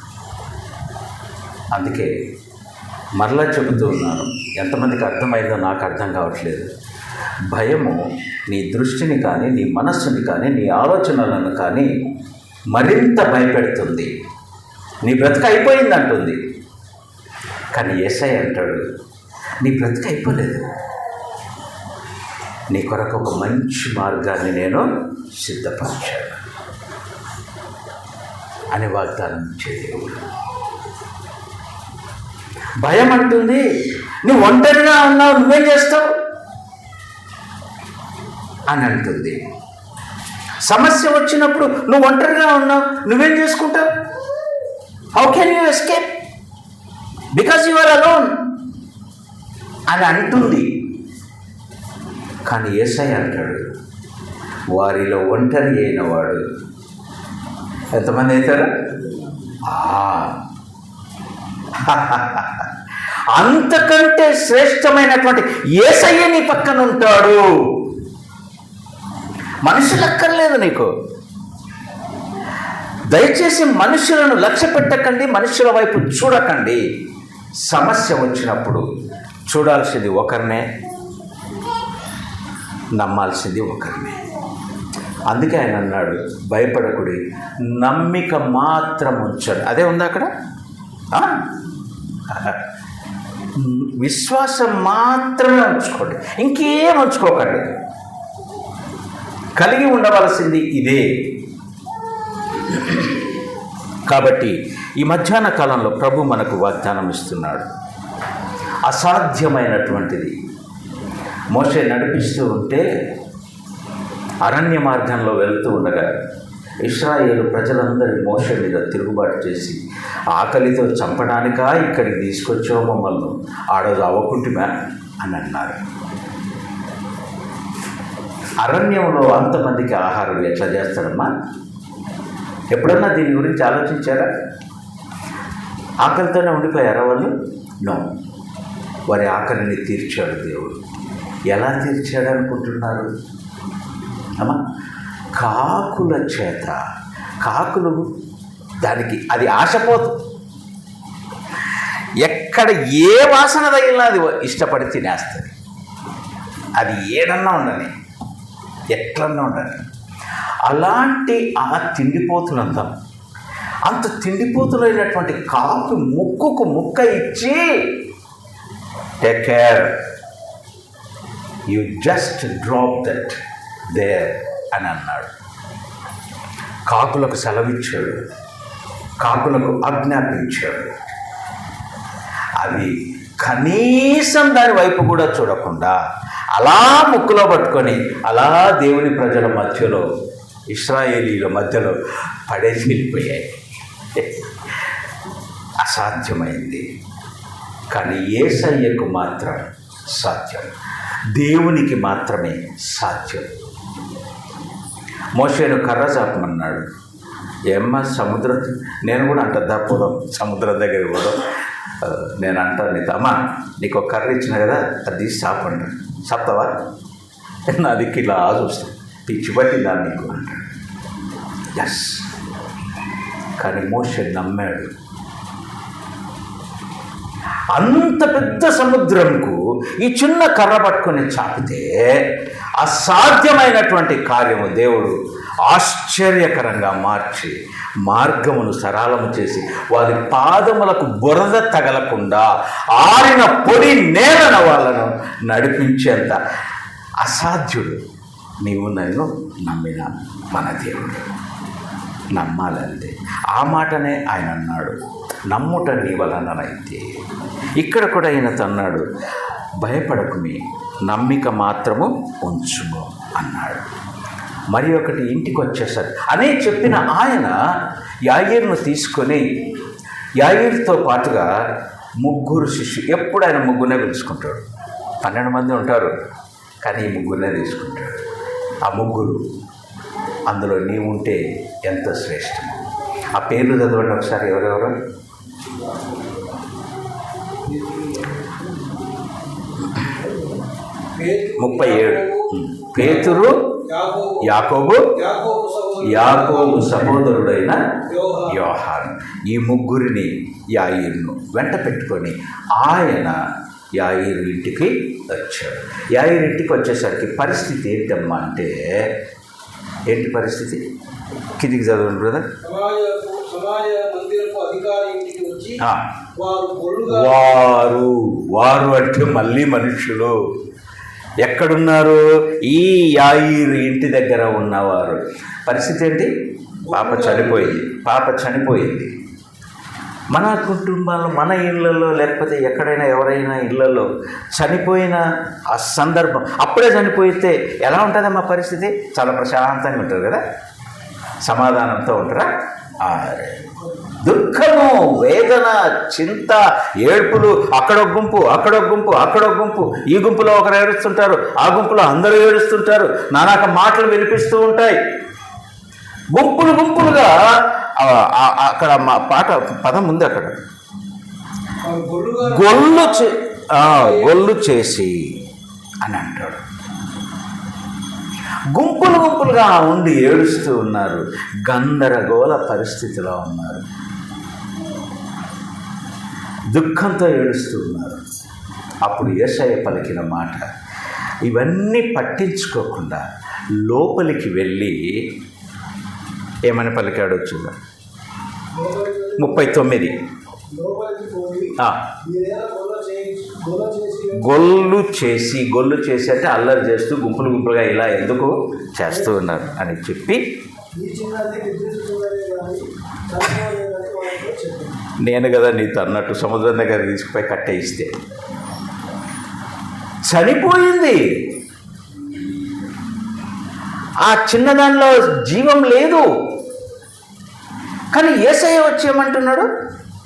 అందుకే మరలా చెబుతూ ఉన్నాను, ఎంతమందికి అర్థమైందో నాకు అర్థం కావట్లేదు. భయము నీ దృష్టిని కానీ, నీ మనస్సుని కానీ, నీ ఆలోచనలను కానీ మరింత భయపెడుతుంది. నీ బ్రతుకు అయిపోయింది అంటుంది. కానీ యేసయ్య అంటాడు, నీ బ్రతుకు అయిపోలేదు, నీ కొరకు ఒక మంచి మార్గాన్ని నేను సిద్ధపరిచాను అని వాగ్దానం చేయలేవు. భయం అంటుంది, నువ్వు ఒంటరిగా ఉన్నావు, నువ్వేం చేస్తావు అని అంటుంది. సమస్య వచ్చినప్పుడు నువ్వు ఒంటరిగా ఉన్నావు, నువ్వేం చేసుకుంటావు? How can you escape because you are alone అని అంటుంది. కానీ యేసయ్య అంటాడు, వారిలో ఒంటరి అయిన వాడు ఎంతమంది అవుతారు? అంతకంటే శ్రేష్టమైనటువంటి యేసయ్య నీ పక్కన ఉంటాడు. మనుషులు అక్కర్లేదు నీకు. దయచేసి మనుషులను లక్ష్య పెట్టకండి, మనుషుల వైపు చూడకండి. సమస్య వచ్చినప్పుడు చూడాల్సింది ఒకరినే, నమ్మాల్సింది ఒకరినే. అందుకే ఆయన అన్నాడు, భయపడకుడి, నమ్మిక మాత్రం ఉంచండి. అదే ఉంది అక్కడ. విశ్వాసం మాత్రమే ఉంచుకోండి, ఇంకేం ఉంచుకోకండి. కలిగి ఉండవలసింది ఇదే. కాబట్టి ఈ మధ్యాహ్న కాలంలో ప్రభు మనకు వాగ్దానం ఇస్తున్నాడు. అసాధ్యమైనటువంటిది మోషే నడిపిస్తూ ఉంటే, అరణ్య మార్గంలో వెళ్తూ ఉండగా ఇశ్రాయేలు ప్రజలందరి మోషే మీద తిరుగుబాటు చేసి, ఆకలితో చంపడానికా ఇక్కడికి తీసుకొచ్చావు మమ్మల్ని, ఆడోజు అవ్వకుంటిమా అని అన్నారు. అరణ్యంలో అంతమందికి ఆహారం ఎట్లా చేస్తాడమ్మా? ఎప్పుడన్నా దీని గురించి ఆలోచించారా? ఆకలితోనే ఉండిపోయారా వాళ్ళు? నో, వారి ఆకలిని తీర్చాడు దేవుడు. ఎలా తీర్చాడు అనుకుంటున్నారు అమ్మా? కాకుల చేత. కాకులు దానికి అది ఆశపోదు. ఎక్కడ ఏ వాసన తగిలినా అది ఇష్టపడి తినేస్తుంది. అది ఏడన్నా ఉండని, ఎట్లన్నా ఉండని. అలాంటి ఆ తిండిపోతులంతా, అంత తిండిపోతులైనటువంటి కాకు ముక్కుకు ముక్క ఇచ్చి, take care, you just drop that there అని అన్నాడు. కాకులకు సెలవిచ్చాడు, కాకులకు ఆజ్ఞాపించాడు. అవి కనీసం దాని వైపు కూడా చూడకుండా అలా ముక్కులో పట్టుకొని అలా దేవుని ప్రజల మధ్యలో, ఇశ్రాయేలీల మధ్యలో పడేసి వెళ్ళిపోయాయి. అసాధ్యమైంది. కానీ యేసయ్యకు మాత్రం సాధ్యం, దేవునికి మాత్రమే సాధ్యం. మోషేను కర్ర చాపమన్నాడు. ఏమ్మా సముద్రం, నేను కూడా అంట పోదాం సముద్రం దగ్గర పోదాం. నేను అంటాను నీతో, అమ్మా నీకు ఒక కర్ర ఇచ్చిన కదా, అది తీసి చాపండి. చెప్తావా? నా దిక్కు ఇలా చూస్తాను, పిచ్చి పట్టిందా నీకు అంటాడు. ఎస్. కానీ మోషే నమ్మాడు. అంత పెద్ద సముద్రంకు ఈ చిన్న కర్ర పట్టుకొని చాపితే అసాధ్యమైనటువంటి కార్యము దేవుడు ఆశ్చర్యకరంగా మార్చి మార్గమును సరళము చేసి వారి పాదములకు బురద తగలకుండా ఆరిన పొడి నేలన వాళ్ళను నడిపించేంత అసాధ్యుడు నీవు నన్ను నమ్మిన మన దేవుడు. నమ్మాలంటే ఆ మాటనే ఆయన అన్నాడు, నమ్ముట నీ వలననైతే. ఇక్కడ కూడా ఆయన అన్నాడు, భయపడకుమి, నమ్మిక మాత్రము ఉంచుము అన్నాడు. మరి ఒకటి ఇంటికి వచ్చేసరి అనే చెప్పిన ఆయన యాయీరును తీసుకొని, యాయీరుతో పాటుగా ముగ్గురు శిష్యులు, ఎప్పుడు ఆయన ముగ్గురునే పిలుచుకుంటాడు. 12 మంది ఉంటారు, కానీ ఈ ముగ్గురునే తీసుకుంటాడు. ఆ ముగ్గురు, అందులో నీవు ఉంటే ఎంత శ్రేష్టం. ఆ పేర్లు చదవండి ఒకసారి. ఎవరెవరు? పేతురు, యాకోబు, యాకోబు సహోదరుడైన యోహాను. ఈ ముగ్గురిని, యాయీరును వెంట పెట్టుకొని ఆయన యాయీరు ఇంటికి వచ్చాడు. యాయీరు ఇంటికి వచ్చేసరికి పరిస్థితి ఏంటమ్మా అంటే, ఏంటి పరిస్థితి? కిందికి చదవండి బ్రదర్. వారు అంటే మళ్ళీ మనుషులు ఎక్కడున్నారు? ఈ యాయీరు ఇంటి దగ్గర ఉన్నవారు. పరిస్థితి ఏంటి? పాప చనిపోయింది. మన కుటుంబాల్లో, మన ఇళ్ళల్లో, లేకపోతే ఎక్కడైనా ఎవరైనా ఇళ్ళల్లో చనిపోయిన ఆ సందర్భం, అప్పుడే చనిపోతే ఎలా ఉంటుందమ్మా పరిస్థితి? చాలా ప్రశాంతంగా ఉంటుంది కదా, సమాధానంతో ఉంటారా? అరే, దుఃఖము, వేదన, చింత, ఏడుపులు, అక్కడొక గుంపు, అక్కడొక గుంపు, అక్కడొక గుంపు, ఈ గుంపులో ఒకరు ఏడుస్తుంటారు, ఆ గుంపులో అందరూ ఏడుస్తుంటారు, నానాక మాటలు వినిపిస్తూ ఉంటాయి. గుంపులు గుంపులుగా అక్కడ మా పాట పదం ఉంది అక్కడ, గొల్లు చేసి అని అంటాడు. గుంపులు గుంపులుగా ఉండి ఏడుస్తూ ఉన్నారు, గందరగోళ పరిస్థితిలో ఉన్నారు, దుఃఖంతో ఏడుస్తూ ఉన్నారు. అప్పుడు యేసయ్య పలికిన మాట, ఇవన్నీ పట్టించుకోకుండా లోపలికి వెళ్ళి ఏమని పలికాడో చూద్దాం. 39. గొల్లు చేసి అంటే అల్లరి చేస్తూ గుంపులు గుంపులుగా ఇలా ఎందుకు చేస్తూ ఉన్నారు అని చెప్పి, నేను కదా నీతో అన్నట్టు సముద్రం దగ్గర తీసుకుపోయి కట్టేయిస్తే చనిపోయింది. ఆ చిన్నదానిలో జీవం లేదు. కానీ యేసయ్య వచ్చేయమంటున్నాడు,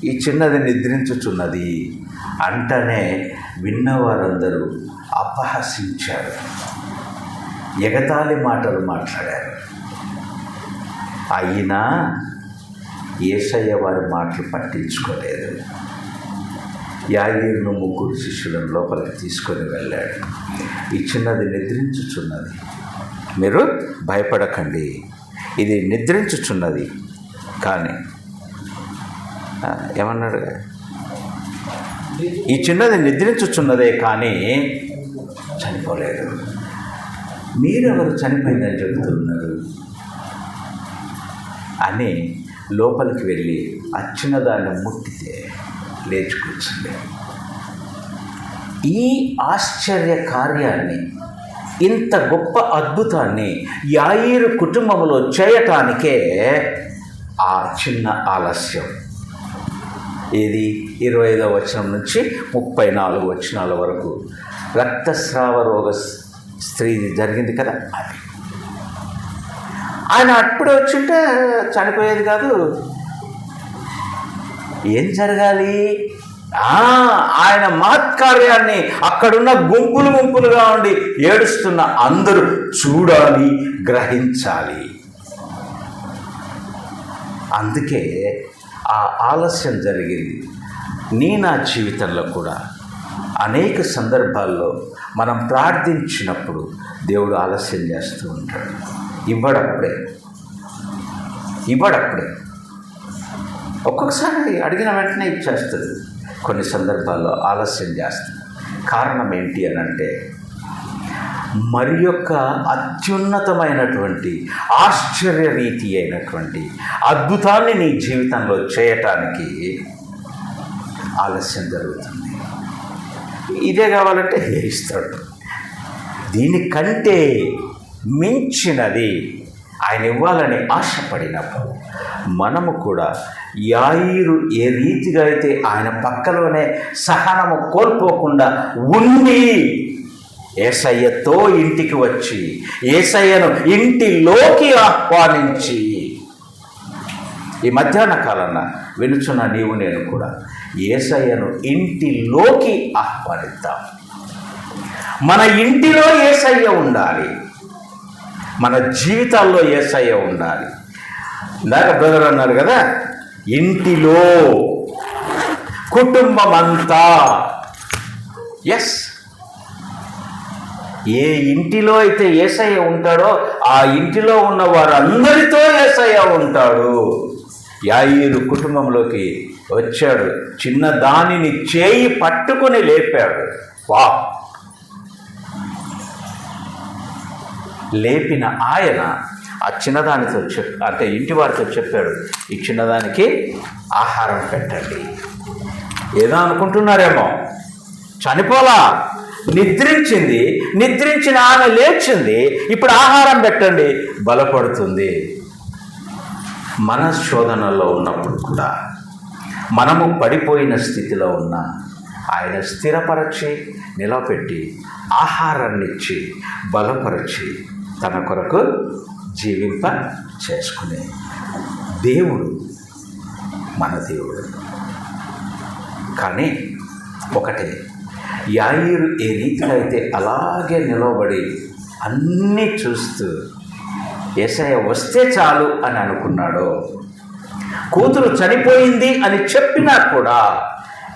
ఈ చిన్నది నిద్రించుచున్నది అంటనే విన్నవారందరూ అపహసించారు, ఎగతాళి మాటలు మాట్లాడారు. అయినా యేసయ్య వారి మాటలు పట్టించుకోలేదు. యాయీరును 3 శిష్యులను లోపలికి తీసుకొని వెళ్ళాడు. ఈ చిన్నది నిద్రించుచున్నది, మీరు భయపడకండి, ఇది నిద్రించుచున్నది. కానీ ఏమన్నాడు, ఈ చిన్నది నిద్రించుచున్నదే కానీ చనిపోలేదు. మీరెవరు చనిపోయిందని చెబుతున్నారు అని లోపలికి వెళ్ళి ఆ చిన్నదాన్ని ముట్టితే లేచి కూర్చుంది. ఈ ఆశ్చర్య కార్యాన్ని, ఇంత గొప్ప అద్భుతాన్ని యాయీరు కుటుంబంలో చేయటానికే ఆ చిన్న ఆలస్యం. ఇది 25వ వచనం నుంచి 34 వచనాల వరకు రక్తస్రావ రోగ స్త్రీ జరిగింది కదా, అది ఆయన అప్పుడే వచ్చింటే చనిపోయేది కాదు. ఏం జరగాలి? ఆయన మహత్కార్యాన్ని అక్కడున్న గుంపులు గుంపులుగా ఉండి ఏడుస్తున్న అందరూ చూడాలి, గ్రహించాలి. అందుకే ఆ ఆలస్యం జరిగింది. నా జీవితంలో కూడా అనేక సందర్భాల్లో మనం ప్రార్థించినప్పుడు దేవుడు ఆలస్యం చేస్తూ ఉంటాడు. ఇవ్వడప్పుడే ఒక్కొక్కసారి అడిగిన వెంటనే ఇచ్చేస్తుంది, కొన్ని సందర్భాల్లో ఆలస్యం చేస్తుంది. కారణం ఏంటి అని అంటే, మరి యొక్క అత్యున్నతమైనటువంటి ఆశ్చర్య రీతి అయినటువంటి అద్భుతాన్ని నీ జీవితంలో చేయటానికి ఆలస్యం జరుగుతుంది. ఇదే కావాలంటే ఇస్తాడు. దీనికంటే మించినది ఆయన ఇవ్వాలని ఆశపడినప్పుడు మనము కూడా యాయీరు ఏ రీతిగా అయితే ఆయన పక్కలోనే సహనము కోల్పోకుండా ఉండి యేసయ్యతో ఇంటికి వచ్చి యేసయ్యను ఇంటిలోకి ఆహ్వానించి, ఈ మధ్యాహ్న కాలాన వినుచున్న నీవు నేను కూడా యేసయ్యను ఇంటిలోకి ఆహ్వానిద్దాం. మన ఇంటిలో యేసయ్య ఉండాలి, మన జీవితాల్లో యేసయ్య ఉండాలి. ఇందాక బ్రదర్ అన్నారు కదా, ఇంటిలో కుటుంబం అంతా. ఎస్, ఏ ఇంటిలో అయితే యేసయ్య ఉంటాడో ఆ ఇంటిలో ఉన్న వారందరితో యేసయ్య ఉంటాడు. యాయీరు కుటుంబంలోకి వచ్చాడు, చిన్న దానిని చేయి పట్టుకొని లేపాడు. లేపిన ఆయన ఆ చిన్నదానితో అంటే ఇంటి వారితో చెప్పాడు, ఈ చిన్నదానికి ఆహారం పెట్టండి. ఏదో అనుకుంటున్నారేమో, చనిపోలా, నిద్రించిన ఆమె లేచింది, ఇప్పుడు ఆహారం పెట్టండి, బలపడుతుంది. మన శోధనలో ఉన్నప్పుడు కూడా, మనము పడిపోయిన స్థితిలో ఉన్న ఆయన స్థిరపరచి నిలబెట్టి ఆహారాన్నిచ్చి బలపరచి తన కొరకు జీవింప చేసుకునే దేవుడు మన దేవుడు. కానీ ఒకటే, యాయీరు ఏ రీతిగా అయితే అలాగే నిలవబడి అన్నీ చూస్తూ యేసయ్య వస్తే చాలు అని అనుకున్నాడో, కూతురు చనిపోయింది అని చెప్పినా కూడా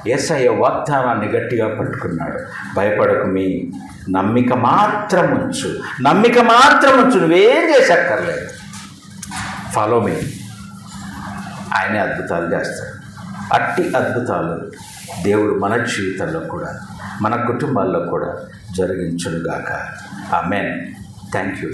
యేసయ్య వాగ్దానాన్ని గట్టిగా పట్టుకున్నాడు. భయపడకు, మీ నమ్మిక మాత్రం ఉంచు, నమ్మిక మాత్రం ఉంచు, నువ్వేం చేసక్కర్లేదు, ఫాలో మీ. ఆయనే అద్భుతాలు చేస్తాడు. అట్టి అద్భుతాలు దేవుడు మన జీవితంలో కూడా, మన కుటుంబాల్లో కూడా జరిగించునుగాక. ఆమేన్. Thank you.